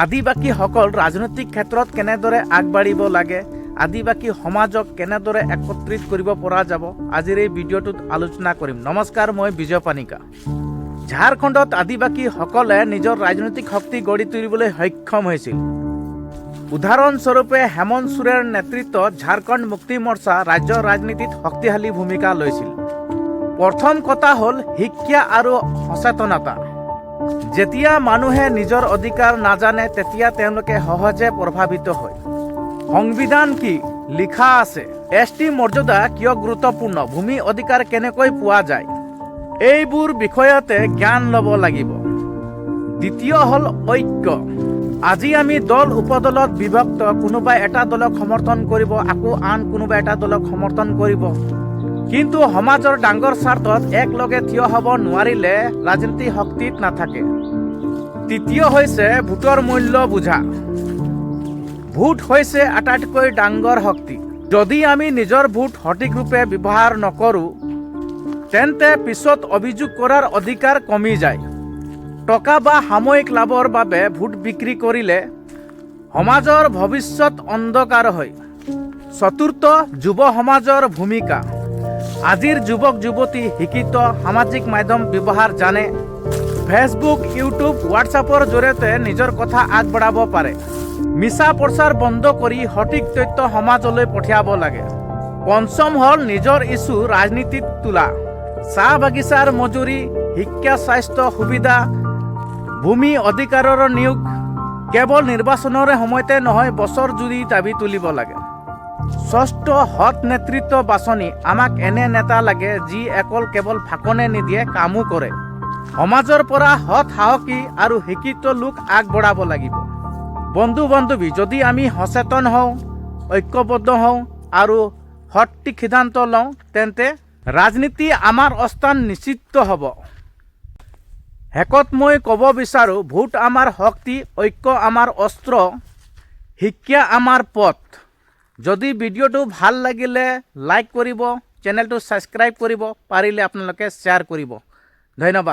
আদিবাসীসকল ৰাজনৈতিক ক্ষেত্ৰত কেনেদৰে আগবাঢ়িব লাগে, আদিবাসী সমাজক কেনেদৰে একত্ৰিত কৰিব পৰা যাব, আজিৰ এই ভিডিঅ'টোত আলোচনা কৰিম। নমস্কাৰ, মই বিজয় পানিকা। ঝাৰখণ্ডত আদিবাসীসকলে নিজৰ ৰাজনৈতিক শক্তি গঢ়ি তুলিবলৈ সক্ষম হৈছিল। উদাহৰণস্বৰূপে হেমন্ত সোৰেনৰ নেতৃত্বত ঝাৰখণ্ড মুক্তি মৰ্চা ৰাজ্যৰ ৰাজনীতিত শক্তিশালী ভূমিকা লৈছিল। প্ৰথম কথা হ'ল শিক্ষা আৰু সচেতনতা। যেতিয়া মানুহে নিজৰ অধিকাৰ নাজানে তেতিয়া তেওঁলোকে সহজে প্ৰভাৱিত হয়। সংবিধান কি লিখা আছে, ST মৰ্যাদা কিয় গুৰুত্বপূৰ্ণ, ভূমি অধিকাৰ কেনেকৈ পোৱা যায়, এইবোৰ বিষয়তে জ্ঞান ল'ব লাগিব। দ্বিতীয় হ'ল ঐক্য। আজি আমি দল উপদলত বিভক্ত, কোনোবাই এটা দলক সমৰ্থন কৰিব, আকৌ আন কোনোবা এটা দলক সমৰ্থন কৰিব। কিন্তু সমাজৰ ডাঙৰ স্বাৰ্থত একলগে থিয় হ'ব নোৱাৰিলে ৰাজনীতি শক্তিত নাথাকে। তৃতীয় হৈছে ভোটৰ মূল্য বুজা। ভোট হৈছে আটাইতকৈ ডাঙৰ শক্তি। যদি আমি নিজৰ ভোট সঠিক ৰূপে ব্যৱহাৰ নকৰোঁ তেন্তে পিছত অভিযোগ কৰাৰ অধিকাৰ কমি যায়। টকা বা সাময়িক লাভৰ বাবে ভোট বিক্ৰী কৰিলে সমাজৰ ভৱিষ্যত অন্ধকাৰ হয়। চতুৰ্থ, যুৱ সমাজৰ ভূমিকা। আজিৰ যুৱক যুৱতী শিক্ষিত, সামাজিক মাধ্যম ব্যৱহাৰ জানে, ফেচবুক, ইউটিউব, হোৱাটছআপৰ জৰিয়তে নিজৰ কথা আগবঢ়াব পাৰে। মিছা প্ৰচাৰ বন্ধ কৰি সঠিক তথ্য সমাজলৈ পঠিয়াব লাগে। পঞ্চম হ'ল নিজৰ ইছ্যু ৰাজনীতিত তোলা। চাহ বাগিচাৰ মজুৰি, শিক্ষা, স্বাস্থ্য সুবিধা, ভূমি অধিকাৰৰ নিয়োগ কেৱল নিৰ্বাচনৰ সময়তে নহয়, বছৰ জুৰি দাবী তুলিব লাগে। ষষ্ঠ, সৎ নেতৃত্ব বাছনি। আমাক এনে নেতা লাগে যি কেৱল ফাঁকনে নিদিয়ে, কামো কৰে। সমাজৰ পৰা সৎ, সাহসী আৰু শিক্ষিত লোক আগবঢ়াব লাগিব। বন্ধু বান্ধৱী, যদি আমি সচেতন হওঁ, ঐক্যবদ্ধ হওঁ আৰু সঠিক সিদ্ধান্ত লওঁ তেন্তে ৰাজনীতি আমাৰ স্থান নিশ্চিত হ'ব। শেষত মই ক'ব বিচাৰোঁ, ভোট আমাৰ শক্তি, ঐক্য আমাৰ অস্ত্ৰ, শিক্ষা আমাৰ পথ। যদি ভিডিঅ'টো ভাল লাগিলে লাইক কৰিব, চেনেলটো ছাবস্ক্ৰাইব কৰিব, পাৰিলে আপোনালোকে শ্বেয়াৰ কৰিব। ধন্যবাদ।